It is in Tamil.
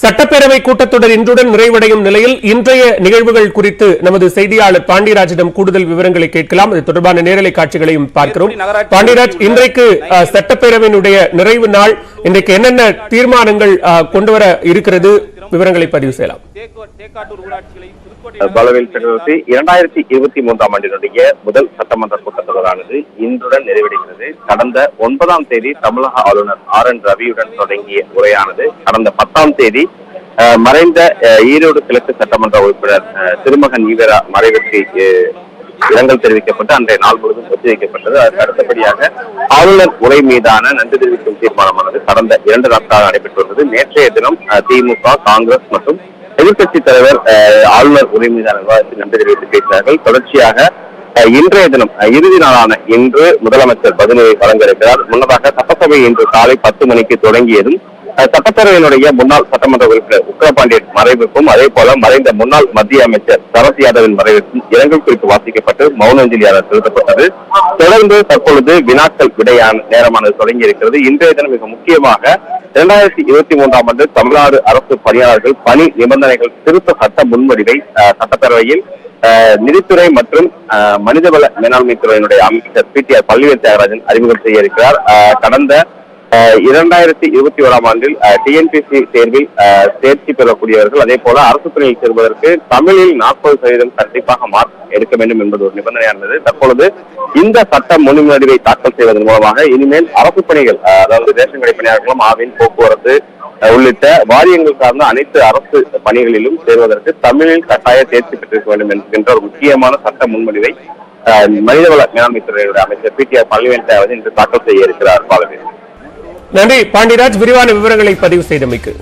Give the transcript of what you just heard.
சட்டப்பேரவை கூட்டத்தொடர் இன்றுடன் நிறைவடையும் நிலையில் இன்றைய நிகழ்வுகள் குறித்து நமது செய்தியாளர் பாண்டியராஜிடம் கூடுதல் விவரங்களை கேட்கலாம். இது தொடர்பான நேரலை காட்சிகளையும் பார்க்கிறோம். பாண்டியராஜ், இன்றைக்கு சட்டப்பேரவையினுடைய நிறைவு நாள். இன்றைக்கு என்னென்ன தீர்மானங்கள் கொண்டுவர இருக்கிறது, விவரங்களை பதிவு செய்யலாம். பலவேல் சக்கரவர்த்தி, 2023ஆம் ஆண்டினுடைய முதல் சட்டமன்ற கூட்டத்தொடரானது இன்றுடன் நிறைவடைகிறது. கடந்த 9ஆம் தேதி தமிழக ஆளுநர் RN ரவியுடன் தொடங்கிய உரையானது கடந்த 10ஆம் தேதி மறைந்த ஈரோடு கிழக்கு சட்டமன்ற உறுப்பினர் திருமகன் ஈவேரா மறைவிற்கு இரங்கல் தெரிவிக்கப்பட்டு அன்றைய நாள் முழுவதும் ஒத்திவைக்கப்பட்டது. அதற்கு அடுத்தபடியாக ஆளுநர் உரை மீதான நன்றி தெரிவிக்கும் தீர்மானமானது கடந்த 2 நாட்களாக நடைபெற்று வந்தது. நேற்றைய தினம் திமுக, காங்கிரஸ் மற்றும் எதிர்கட்சி தலைவர் ஆளுநர் உரை மீதான விவாதத்தில் நன்றி தெரிவித்து பேசினார்கள். தொடர்ச்சியாக இன்றைய தினம் இறுதி நாளான இன்று முதலமைச்சர் பதிலுரை வழங்க இருக்கிறார். முன்னதாக சட்டசபை இன்று காலை 10 மணிக்கு தொடங்கியதும் சட்டப்பேரவையினுடைய முன்னாள் சட்டமன்ற உறுப்பினர் உக்கிரபாண்டியன் மறைவுக்கும் அதே போல மறைந்த முன்னாள் மத்திய அமைச்சர் சரத் யாதவின் மறைவுக்கும் இரங்கல் குறித்து வாசிக்கப்பட்டு மௌன அஞ்சலியாளர் செலுத்தப்பட்டது. தொடர்ந்து தற்பொழுது வினாக்கள் விடையான நேரமானது தொடங்கி இருக்கிறது. இன்றைய தினம் மிக முக்கியமாக 2023ஆம் ஆண்டு தமிழ்நாடு அரசு பணியாளர்கள் பணி நிபந்தனைகள் திருத்த சட்ட முன்வடிவை சட்டப்பேரவையில் நிதித்துறை மற்றும் மனிதவள மேலாண்மை துறையினுடைய அமைச்சர் PTR பள்ளிவேல் தியாகராஜன் அறிமுகம் செய்ய இருக்கிறார். கடந்த 2021ஆம் ஆண்டில் TNPSC தேர்வில் தேர்ச்சி பெறக்கூடியவர்கள் அதே போல அரசு துறையில் சேர்வதற்கு தமிழில் 40% கண்டிப்பாக மார்க் எடுக்க வேண்டும் என்பது ஒரு நிபந்தனையானது. தற்பொழுது இந்த சட்ட முன்வடிவை தாக்கல் செய்வதன் மூலமாக இனிமேல் அரசு பணிகள், அதாவது ரேஷன் கடை பணியாளர்களும், ஆவின், போக்குவரத்து உள்ளிட்ட வாரியங்கள் சார்ந்த அனைத்து அரசு பணிகளிலும் சேர்வதற்கு தமிழில் கட்டாய தேர்ச்சி பெற்றிருக்க வேண்டும் என்கின்ற ஒரு முக்கியமான சட்ட முன்வடிவை மனிதவள மேலாண்மை துறையுடைய அமைச்சர் PTR பள்ளிவேல் தியாகராஜன் இன்று தாக்கல் செய்ய இருக்கிறார். பாலவேல், நன்றி பாண்டியராஜ், விரிவான விவரங்களை பதிவு செய்தமைக்கு.